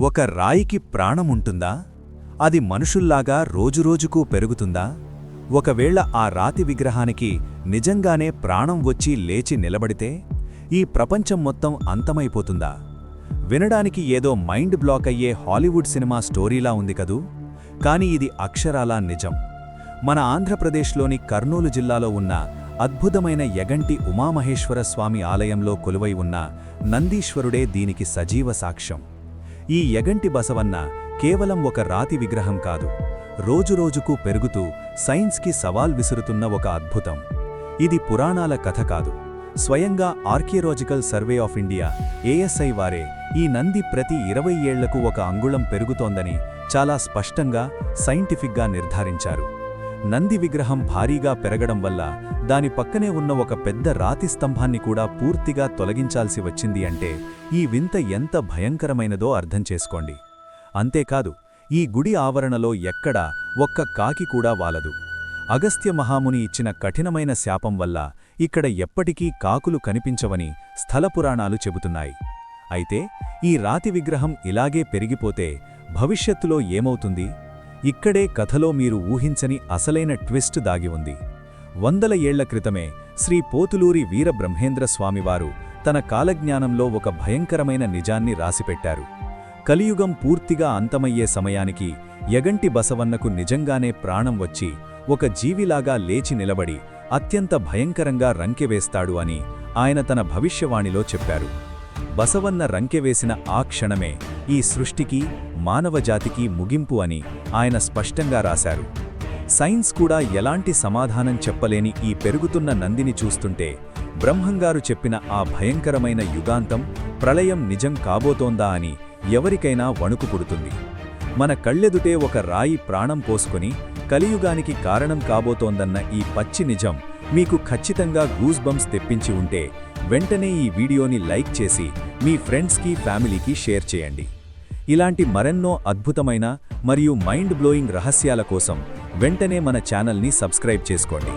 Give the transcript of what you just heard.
ఒక రాయికి ప్రాణముంటుందా? అది మనుషుల్లాగా రోజురోజుకూ పెరుగుతుందా? ఒకవేళ ఆ రాతి విగ్రహానికి నిజంగానే ప్రాణం వచ్చి లేచి నిలబడితే ఈ ప్రపంచం మొత్తం అంతమైపోతుందా? వినడానికి ఏదో మైండ్ బ్లాక్ అయ్యే హాలీవుడ్ సినిమా స్టోరీలా ఉంది కదూ, కాని ఇది అక్షరాలా నిజం. మన ఆంధ్రప్రదేశ్లోని కర్నూలు జిల్లాలో ఉన్న అద్భుతమైన యగంటి ఉమామహేశ్వర స్వామి ఆలయంలో కొలువై ఉన్న నందీశ్వరుడే దీనికి సజీవ సాక్ష్యం. ఈ యగంటి బసవన్న కేవలం ఒక రాతి విగ్రహం కాదు, రోజురోజుకు పెరుగుతూ సైన్స్కి సవాల్ విసురుతున్న ఒక అద్భుతం. ఇది పురాణాల కథ కాదు, స్వయంగా archaeological survey of India ASI వారే ఈ నంది ప్రతి 20 ఏళ్లకు ఒక అంగుళం పెరుగుతోందని చాలా స్పష్టంగా సైంటిఫిక్గా నిర్ధారించారు. నంది విగ్రహం భారీగా పెరగడం వల్ల దాని పక్కనే ఉన్న ఒక పెద్ద రాతి స్తంభాన్ని కూడా పూర్తిగా తొలగించాల్సి వచ్చింది అంటే ఈ వింత ఎంత భయంకరమైనదో అర్థం చేసుకోండి. అంతేకాదు, ఈ గుడి ఆవరణలో ఎక్కడా ఒక్క కాకి కూడా వాలదు. అగస్త్య మహాముని ఇచ్చిన కఠినమైన శాపం వల్ల ఇక్కడ ఎప్పటికీ కాకులు కనిపించవని స్థల పురాణాలు చెబుతున్నాయి. అయితే ఈ రాతి విగ్రహం ఇలాగే పెరిగిపోతే భవిష్యత్తులో ఏమవుతుంది? ఇక్కడే కథలో మీరు ఊహించని అసలైన ట్విస్ట్ దాగి ఉంది. 100 ఏళ్ల క్రితమే శ్రీ పోతులూరి వీరబ్రహ్మేంద్ర స్వామివారు తన కాలజ్ఞానంలో ఒక భయంకరమైన నిజాన్ని రాసిపెట్టారు. కలియుగం పూర్తిగా అంతమయ్యే సమయానికి యగంటి బసవన్నకు నిజంగానే ప్రాణం వచ్చి ఒక జీవిలాగా లేచి నిలబడి అత్యంత భయంకరంగా రంకెవేస్తాడు అని ఆయన తన భవిష్యవాణిలో చెప్పారు. బసవన్న రంకెవేసిన ఆ క్షణమే ఈ సృష్టికి, మానవజాతికి ముగింపు అని ఆయన స్పష్టంగా రాశారు. సైన్స్ కూడా ఎలాంటి సమాధానం చెప్పలేని ఈ పెరుగుతున్న నందిని చూస్తుంటే బ్రహ్మంగారు చెప్పిన ఆ భయంకరమైన యుగాంతం, ప్రళయం నిజం కాబోతోందా అని ఎవరికైనా వణుకు పుడుతుంది. మన కళ్ళెదుటే ఒక రాయి ప్రాణం పోసుకొని కలియుగానికి కారణం కాబోతోందన్న ఈ పచ్చి నిజం మీకు ఖచ్చితంగా గూస్బంప్స్ తెప్పించి ఉంటే వెంటనే ఈ వీడియోని లైక్ చేసి మీ ఫ్రెండ్స్కి, ఫ్యామిలీకి షేర్ చేయండి. ఇలాంటి మరెన్నో అద్భుతమైన మరియు మైండ్ బ్లోయింగ్ రహస్యాల కోసం వెంటనే మన ఛానల్ని సబ్స్క్రైబ్ చేసుకోండి.